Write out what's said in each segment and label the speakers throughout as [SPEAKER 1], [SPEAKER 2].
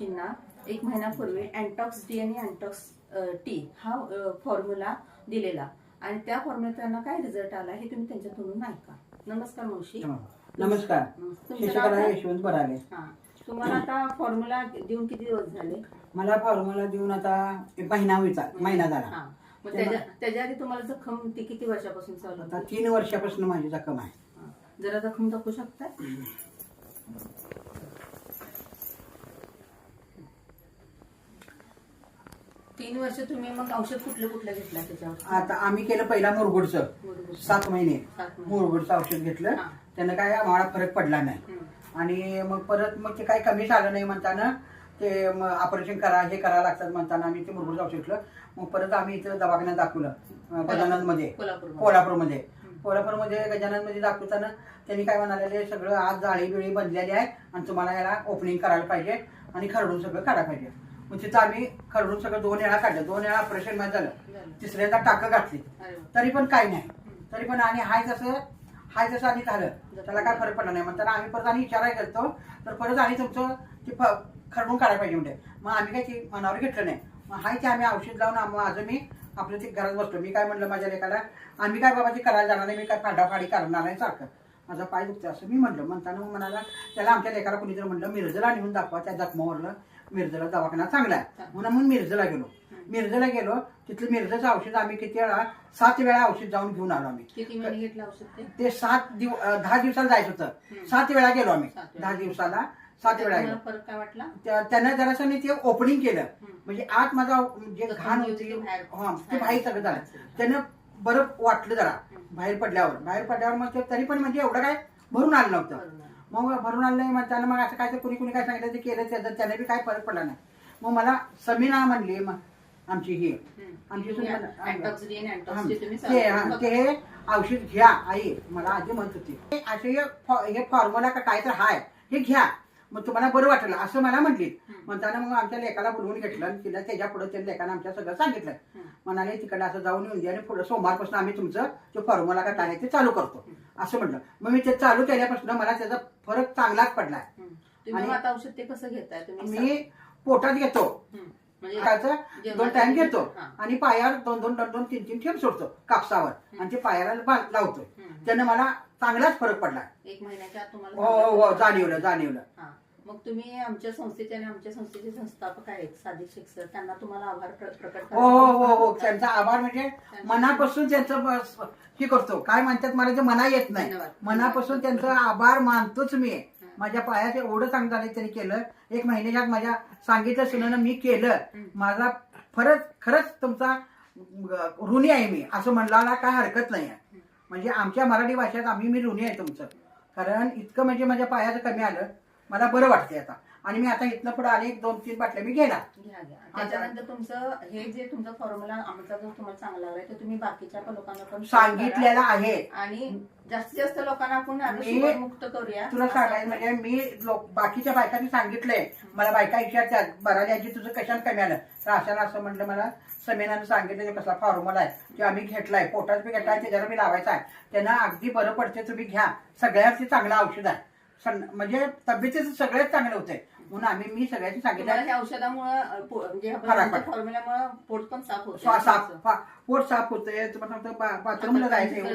[SPEAKER 1] ना एक महिन्यापूर्वी अँटॉक्स डी आणि अँटॉक्स टी हा फॉर्म्युला दिलेला आणि त्या फॉर्म्युला त्यांना काय रिझल्ट आला हे तुम्ही त्यांच्या तोंडून ऐका. नमस्कार मावशी.
[SPEAKER 2] नमस्कार. शशिकला यशवंत बराले.
[SPEAKER 1] तुम्हाला आता फॉर्म्युला देऊन किती दिवस झाले?
[SPEAKER 2] मला फॉर्म्युला देऊन आता महिना झाला.
[SPEAKER 1] मग त्याच्या आधी तुम्हाला जखम ती किती वर्षापासून चालू
[SPEAKER 2] आता 3 वर्षापासून माझी जखम आहे.
[SPEAKER 1] जरा जखम दाखवू शकता? 3 वर्ष तुम्ही मग औषध कुठलं घेतलं त्याच्यावर?
[SPEAKER 2] आता आम्ही केलं पहिला मुरगुडचं 7 महिने मुरगुडचं औषध घेतलं. त्यानं काय आम्हाला फरक पडला नाही आणि मग परत मग ते काही कमी झालं नाही म्हणताना ते ऑपरेशन हे करायला लागतात म्हणताना आम्ही ते मुरगुडचं औषध घेतलं. मग परत आम्ही इथं दवाखान्यात दाखवलं गजाननमध्ये, कोल्हापूरमध्ये गजाननमध्ये दाखवताना त्यांनी काय म्हणाले, सगळं आज जाळी बिळी बनलेली आहे आणि तुम्हाला याला ओपनिंग करायला पाहिजे आणि खरडून सगळं काढायला पाहिजे. मग तिथं आम्ही खरडून सगळं 2 वेळा काढलं, 2 वेळा ऑपरेशन मध्ये झालं. तिसऱ्यांदा टाकं घातली तरी पण काही नाही, तरी पण आणि हाय जसं आणि झालं, त्याला काय फरक पडला नाही. म्हणताना आम्ही परत आणि विचारायला गेलो तर परत आणि तुमचं ते खरडून काढायला पाहिजे म्हणजे. मग आम्ही काय ते मनावर घेतलं नाही. मग हाय ते आम्ही औषध लावून माझं मी आपलं ते घरात बसलो. मी काय म्हणलं माझ्या लेकाला, आम्ही काय बाबा ते करायला जाणार नाही, मी काय फाडाफाडी करणार नाही सारखं, माझा पाय दुखतो असं मी म्हणलं. म्हणताना मग म्हणाला, त्याला आमच्या लेकाला कोणीतरी म्हणलं मिरजला नेऊन दाखवा, त्या जखमावरलं मिरजला दवाखाना चांगला आहे म्हणून मिरजला गेलो. तिथलं मिरजचं औषध आम्ही किती वेळा 7 वेळा औषध जाऊन घेऊन आलो आम्ही.
[SPEAKER 1] किती महिने घेतलं औषध? ते
[SPEAKER 2] 10 दिवसाला जायचं होतं. 7 वेळा गेलो आम्ही. 10 दिवसाला 7 वेळा गेलो.
[SPEAKER 1] फरक काय वाटला?
[SPEAKER 2] त्यानं जरासं मी ते ओपनिंग केलं, म्हणजे आत माझा जे घाण होती ते बाहेर सगळं झालं. त्यानं बरं वाटलं जरा बाहेर पडल्यावर मग तरी पण म्हणजे एवढं काय भरून आलं नव्हतं. मग भरून आलं नाही म्हणताना मग असं काय तर कुणी काय सांगितलं ते केलं, त्याने बी काय फरक पडला नाही. मग मला समीना म्हणली, आमची ते औषध घ्या आई, मला आधी म्हणत होती असे हे फॉर्म्युला का काय तर हाय, हे घ्या मग तुम्हाला बरं वाटलं असं मला म्हटली. म्हणताना मग आमच्या लेकाला बोलवून घेतलं, तिला त्याच्या पुढे त्या लेकानं आमच्या सगळं सांगितलं. म्हणाले तिकडे असं जाऊन येऊन द्या आणि पुढे सोमवारपासून आम्ही तुमचं ते फॉर्म्युला का काय ते चालू करतो असं म्हटलं. मग मी ते चालू केल्यापासून मला त्याचा फरक चांगलाच पडलाय.
[SPEAKER 1] आणि आता औषध ते कसं घेताय तुम्ही?
[SPEAKER 2] मी पोटात घेतो, 2 टाइम घेतो आणि पायावर 2-2-3-3 थेंब सोडतो कापसावर आणि ते पायाला लावतो. त्यानं मला चांगलाच फरक पडला.
[SPEAKER 1] 1 महिन्याच्या आत तुम्हाला?
[SPEAKER 2] हो, जाणवलं.
[SPEAKER 1] मग तुम्ही आमच्या संस्थेचे आणि आमच्या संस्थेचे संस्थापक आहेत सादिक शेख सर, त्यांना तुम्हाला आभार प्रकट
[SPEAKER 2] हो, त्यांचा आभार म्हणजे मनापासून त्यांचं हे करतो. काय म्हणतात मला ते मना येत नाही, मनापासून त्यांचा आभार मानतोच मी. माझ्या पायात एवढं चांगलं झालं त्यांनी केलं. 1 महिन्यात माझ्या सांगितलं सुनानं मी केलं. माझा खरंच तुमचा ऋणी आहे मी असं म्हणला काय हरकत नाही. म्हणजे आमच्या मराठी भाषेत मी ऋणी आहे तुमचं, कारण इतकं म्हणजे माझ्या पायाचं कमी आलं, मला बरं वाटतंय आता. आणि मी आता इथनं पुढे आले 2-3 बाटल्या मी घ्या.
[SPEAKER 1] त्याच्यानंतर तुमचं हे जे तुमचा फॉर्म्युला आमचा जो तुम्हाला चांगला लागलाय तो तुम्ही बाकीच्या लोकांना पण
[SPEAKER 2] सांगितलेला आहे
[SPEAKER 1] आणि जास्तीत जास्त लोकांना आपण मुक्त करूया.
[SPEAKER 2] तुला सांगायचं म्हणजे मी बाकीच्या बायकांनी सांगितलंय, मला बायका विचारतात बराली तुझं कशाला कमी आलं तर अशाला असं म्हटलं. मला समीनानं सांगितलं कसला फॉर्म्युला आहे ते आम्ही घेतलाय, पोटात बी घेतलाय, त्याच्यावर मी लावायचा आहे, त्यांना अगदी बरं पडते, तुम्ही घ्या. सगळ्यात ते चांगलं औषध आहे, म्हणजे तब्येतीचं सगळ्यात चांगलं होतंय म्हणून मी सगळ्यांनी सांगितलं.
[SPEAKER 1] औषधामुळे फॉर्म्युल्यामुळे पोट पण साफ होतं,
[SPEAKER 2] पोट साफ होतंय, बाथरूमला जायचं,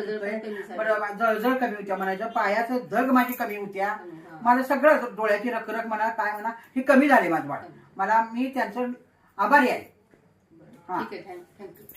[SPEAKER 2] जळजळ कमी होत्या म्हणायचं, पायाचं धग माझी कमी होत्या, मला सगळं डोळ्याची रखरख म्हणा काय म्हणा हे कमी झाले माझं बाळ. मी त्यांचं आभारी आहे.
[SPEAKER 1] ठीक आहे, थँक्यू.